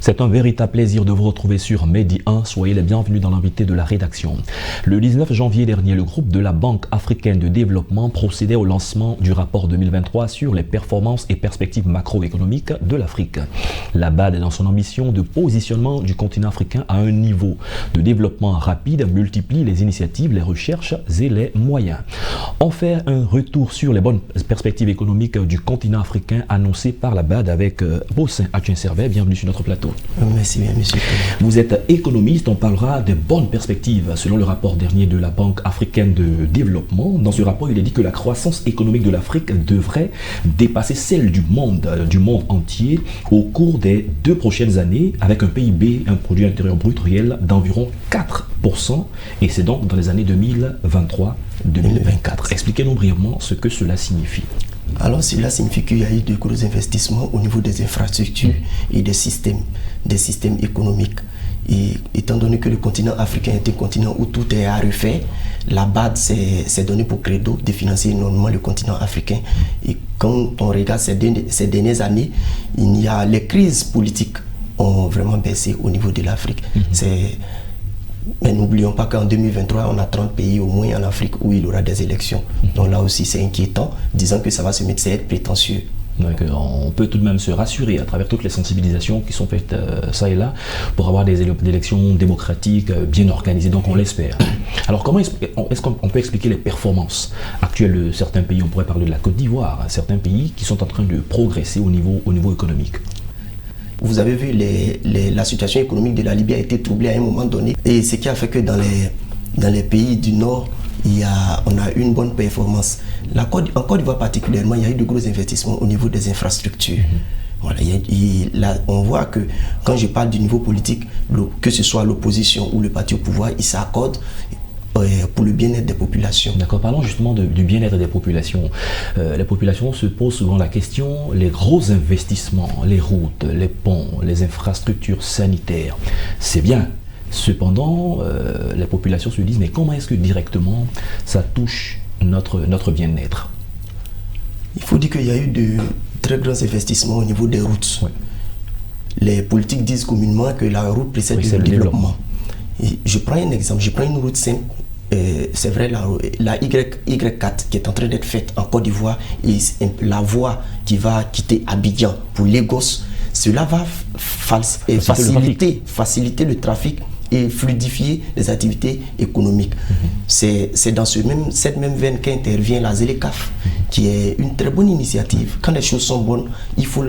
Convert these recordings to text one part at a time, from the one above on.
C'est un véritable plaisir de vous retrouver sur Medi 1. Soyez les bienvenus dans l'invité de la rédaction. Le 19 janvier dernier, le groupe de la Banque africaine de développement procédait au lancement du rapport 2023 sur les performances et perspectives macroéconomiques de l'Afrique. La BAD est dans son ambition de positionnement du continent africain à un niveau de développement rapide, multiplie les initiatives, les recherches et les moyens. On fait un retour sur les bonnes perspectives économiques du continent africain annoncées par la BAD avec Bossin Atun-Servet. Bienvenue sur notre plateau. Merci bien, monsieur. Vous êtes économiste, on parlera des bonnes perspectives selon le rapport dernier de la Banque africaine de développement. Dans ce rapport, il est dit que la croissance économique de l'Afrique devrait dépasser celle du monde entier au cours des 2 prochaines années avec un PIB, un produit intérieur brut réel d'environ 4%, et c'est donc dans les années 2023-2024. Expliquez-nous brièvement ce que cela signifie. Alors cela signifie qu'il y a eu de gros investissements au niveau des infrastructures et des systèmes économiques. Et étant donné que le continent africain est un continent où tout est à refaire, la BAD s'est donné pour credo de financer énormément le continent africain. Et quand on regarde ces dernières années, les crises politiques ont vraiment baissé au niveau de l'Afrique. Mais n'oublions pas qu'en 2023, on a 30 pays au moins en Afrique où il y aura des élections. Donc là aussi, c'est inquiétant, disant que ça va se mettre, c'est être prétentieux. Donc, on peut tout de même se rassurer à travers toutes les sensibilisations qui sont faites ça et là pour avoir des élections démocratiques bien organisées, donc on l'espère. Alors comment est-ce qu'on peut expliquer les performances actuelles de certains pays? On pourrait parler de la Côte d'Ivoire, certains pays qui sont en train de progresser au niveau économique. Vous avez vu, la situation économique de la Libye a été troublée à un moment donné. Et ce qui a fait que dans les pays du Nord, on a eu une bonne performance. En Côte d'Ivoire particulièrement, il y a eu de gros investissements au niveau des infrastructures. Voilà, on voit que quand je parle du niveau politique, que ce soit l'opposition ou le parti au pouvoir, ils s'accordent pour le bien-être des populations. D'accord, parlons justement du bien-être des populations. Les populations se posent souvent la question, les gros investissements, les routes, les ponts, les infrastructures sanitaires, c'est bien. Cependant, les populations se disent, mais comment est-ce que directement ça touche notre bien-être? Il faut dire qu'il y a eu de très grands investissements au niveau des routes. Oui. Les politiques disent communément que la route précède le développement. Et je prends un exemple, je prends une route simple. C'est vrai, la Y4 qui est en train d'être faite en Côte d'Ivoire et la voie qui va quitter Abidjan pour Lagos, cela va faciliter le trafic et fluidifier les activités économiques. C'est dans cette même veine qu'intervient la ZLECAf, qui est une très bonne initiative. Quand les choses sont bonnes, il faut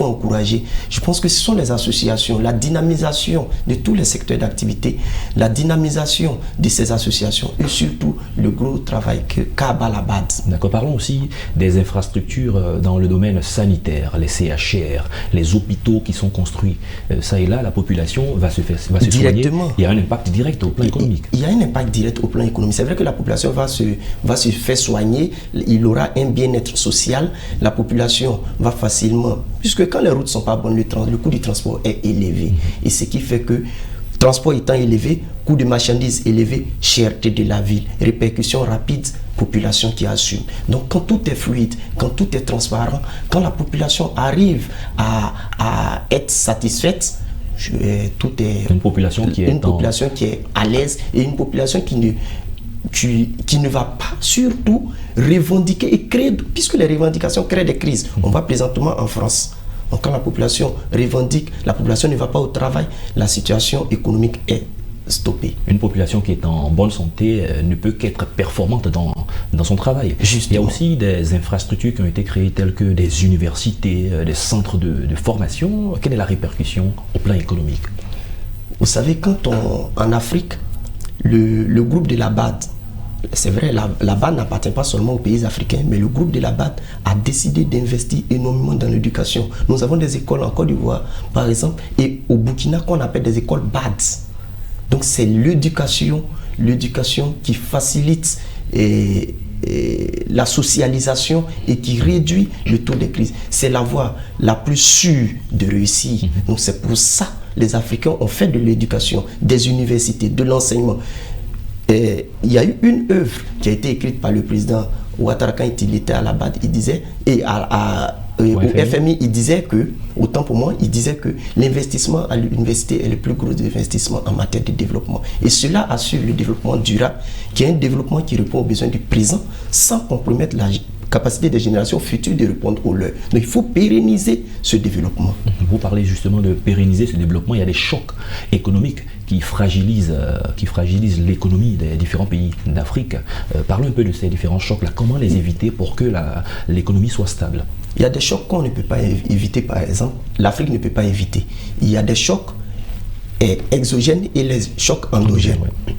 encourager. Je pense que ce sont les associations, la dynamisation de tous les secteurs d'activité, la dynamisation de ces associations et surtout le gros travail qu'a la BAD. D'accord, parlons aussi des infrastructures dans le domaine sanitaire, les CHR, les hôpitaux qui sont construits. Ça et là, la population va se soigner. Il y a un impact direct au plan économique. Il y a un impact direct au plan économique. C'est vrai que la population va se faire soigner, il aura un bien-être social, la population va facilement, puisque quand les routes ne sont pas bonnes, le coût du transport est élevé. Et ce qui fait que, transport étant élevé, coût de marchandises élevé, cherté de la ville, répercussions rapides, population qui assume. Donc quand tout est fluide, quand tout est transparent, quand la population arrive à être satisfaite, tout est une population qui est à l'aise et une population qui ne va pas surtout revendiquer et créer, puisque les revendications créent des crises. On va présentement en France. Donc quand la population revendique, la population ne va pas au travail, la situation économique est stoppée. Une population qui est en bonne santé ne peut qu'être performante dans son travail. Justement. Il y a aussi des infrastructures qui ont été créées telles que des universités, des centres de formation. Quelle est la répercussion au plan économique? Vous savez, en Afrique, le groupe de la BAD, c'est vrai, la BAD n'appartient pas seulement aux pays africains, mais le groupe de la BAD a décidé d'investir énormément dans l'éducation. Nous avons des écoles en Côte d'Ivoire, par exemple, et au Burkina qu'on appelle des écoles BAD. Donc c'est l'éducation qui facilite la socialisation et qui réduit le taux de crise. C'est la voie la plus sûre de réussir. Donc c'est pour ça que les Africains ont fait de l'éducation, des universités, de l'enseignement. Il y a eu une œuvre qui a été écrite par le président Ouattara quand il était à la BAD. Il disait, au FMI, il disait que, autant pour moi, il disait que l'investissement à l'université est le plus gros investissement en matière de développement. Et cela assure le développement durable, qui est un développement qui répond aux besoins du présent sans compromettre la capacité des générations futures de répondre aux leurs. Donc il faut pérenniser ce développement. Vous parlez justement de pérenniser ce développement. Il y a des chocs économiques qui fragilisent l'économie des différents pays d'Afrique. Parlons un peu de ces différents chocs-là. Comment les éviter pour que l'économie soit stable? Il y a des chocs qu'on ne peut pas éviter, par exemple. L'Afrique ne peut pas éviter. Il y a des chocs exogènes et les chocs endogènes. Ouais.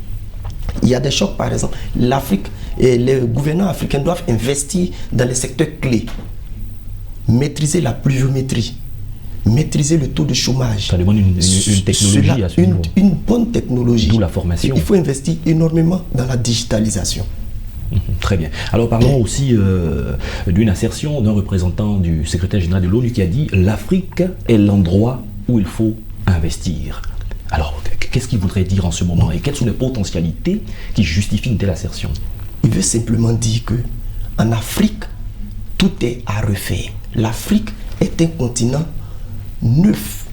Il y a des chocs, par exemple. L'Afrique et les gouvernants africains doivent investir dans les secteurs clés. Maîtriser la pluviométrie, maîtriser le taux de chômage. Ça demande une technologie à ce niveau. Une bonne technologie. D'où la formation. Il faut investir énormément dans la digitalisation. Très bien. Alors parlons aussi d'une assertion d'un représentant du secrétaire général de l'ONU qui a dit « L'Afrique est l'endroit où il faut investir ». Alors, qu'est-ce qu'il voudrait dire en ce moment et quelles sont les potentialités qui justifient une telle assertion? Il veut simplement dire que en Afrique, tout est à refaire. L'Afrique est un continent neuf.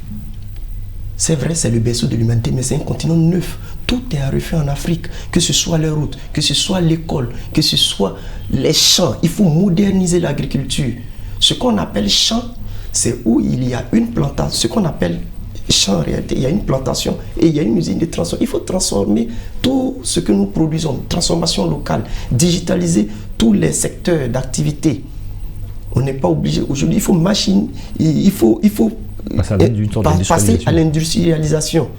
C'est vrai, c'est le berceau de l'humanité, mais c'est un continent neuf. Tout est à refaire en Afrique, que ce soit les routes, que ce soit l'école, que ce soit les champs. Il faut moderniser l'agriculture. Ce qu'on appelle champ, c'est où il y a une plantation, ce qu'on appelle champ en réalité, il y a une plantation et il y a une usine de transformation. Il faut transformer tout ce que nous produisons, transformation locale, digitaliser tous les secteurs d'activité. On n'est pas obligé aujourd'hui, il faut passer à l'industrialisation.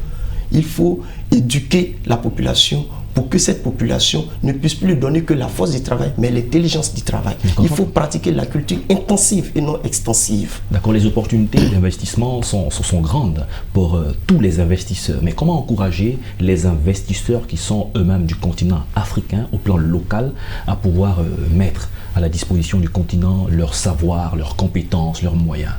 Il faut éduquer la population pour que cette population ne puisse plus donner que la force du travail, mais l'intelligence du travail. Il faut pratiquer la culture intensive et non extensive. D'accord, les opportunités d'investissement sont grandes pour tous les investisseurs. Mais comment encourager les investisseurs qui sont eux-mêmes du continent africain au plan local à pouvoir mettre à la disposition du continent leur savoir, leurs compétences, leurs moyens?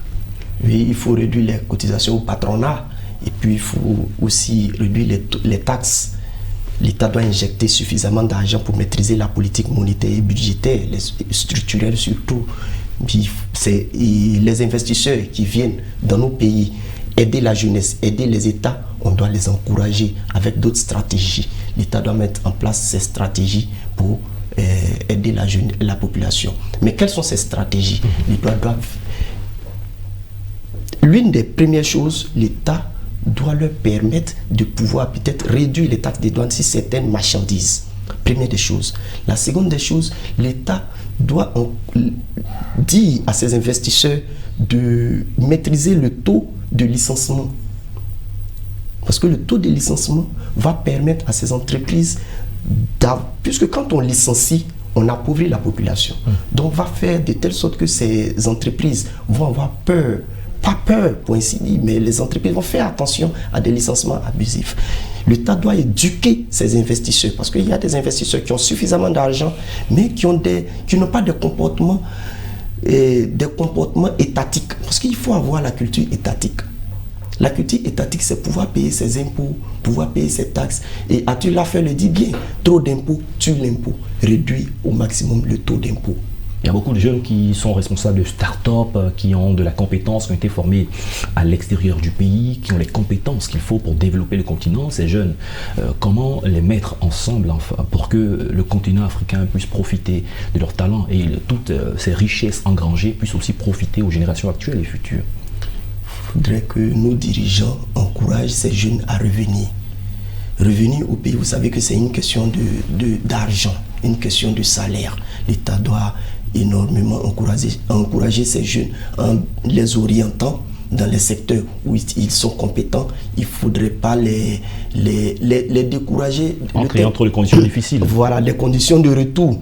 Oui, il faut réduire les cotisations au patronat et puis il faut aussi réduire les taxes. L'État doit injecter suffisamment d'argent pour maîtriser la politique monétaire et budgétaire, structurelle surtout. C'est les investisseurs qui viennent dans nos pays aider la jeunesse, aider les États, on doit les encourager avec d'autres stratégies. L'État doit mettre en place ces stratégies pour aider la population. Mais quelles sont ces stratégies? L'une des premières choses, l'État doit leur permettre de pouvoir peut-être réduire les taxes des douanes sur certaines marchandises. Première des choses. La seconde des choses, l'État doit dire à ses investisseurs de maîtriser le taux de licenciement. Parce que le taux de licenciement va permettre à ces entreprises, puisque quand on licencie, on appauvrit la population. Donc on va faire de telle sorte que ces entreprises vont avoir peur. Pas peur pour ainsi dire, mais les entreprises vont faire attention à des licenciements abusifs. L'État doit éduquer ces investisseurs parce qu'il y a des investisseurs qui ont suffisamment d'argent mais qui n'ont pas de comportement étatiques. Parce qu'il faut avoir la culture étatique. La culture étatique, c'est pouvoir payer ses impôts, pouvoir payer ses taxes. Et Attila Feu le dit bien, trop d'impôts tue l'impôt. Réduit au maximum le taux d'impôt. Il y a beaucoup de jeunes qui sont responsables de start-up, qui ont de la compétence, qui ont été formés à l'extérieur du pays, qui ont les compétences qu'il faut pour développer le continent. Ces jeunes, comment les mettre ensemble pour que le continent africain puisse profiter de leurs talents et toutes ces richesses engrangées puissent aussi profiter aux générations actuelles et futures? Il faudrait que nos dirigeants encouragent ces jeunes à revenir. Revenir au pays, vous savez que c'est une question d'argent, une question de salaire. L'État doit énormément encourager ces jeunes en les orientant dans les secteurs où ils sont compétents. Il ne faudrait pas les décourager. En créant trop de conditions difficiles. Voilà, les conditions de retour.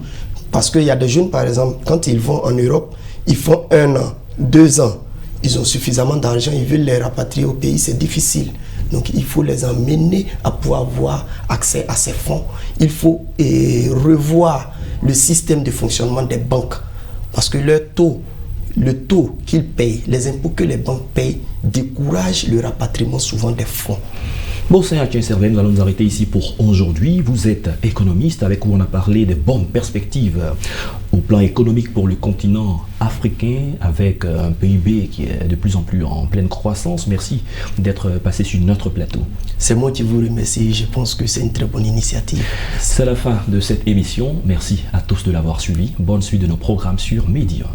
Parce qu'il y a des jeunes, par exemple, quand ils vont en Europe, ils font 1 an, 2 ans. Ils ont suffisamment d'argent, ils veulent les rapatrier au pays, c'est difficile. Donc il faut les emmener à pouvoir avoir accès à ces fonds. Il faut revoir le système de fonctionnement des banques. Parce que le taux qu'ils payent, les impôts que les banques payent, découragent le rapatriement souvent des fonds. Bon, c'est Etienne Servet, nous allons nous arrêter ici pour aujourd'hui. Vous êtes économiste, avec vous on a parlé des bonnes perspectives au plan économique pour le continent africain, avec un PIB qui est de plus en plus en pleine croissance. Merci d'être passé sur notre plateau. C'est moi qui vous remercie, je pense que c'est une très bonne initiative. C'est la fin de cette émission. Merci à tous de l'avoir suivi. Bonne suite de nos programmes sur Média.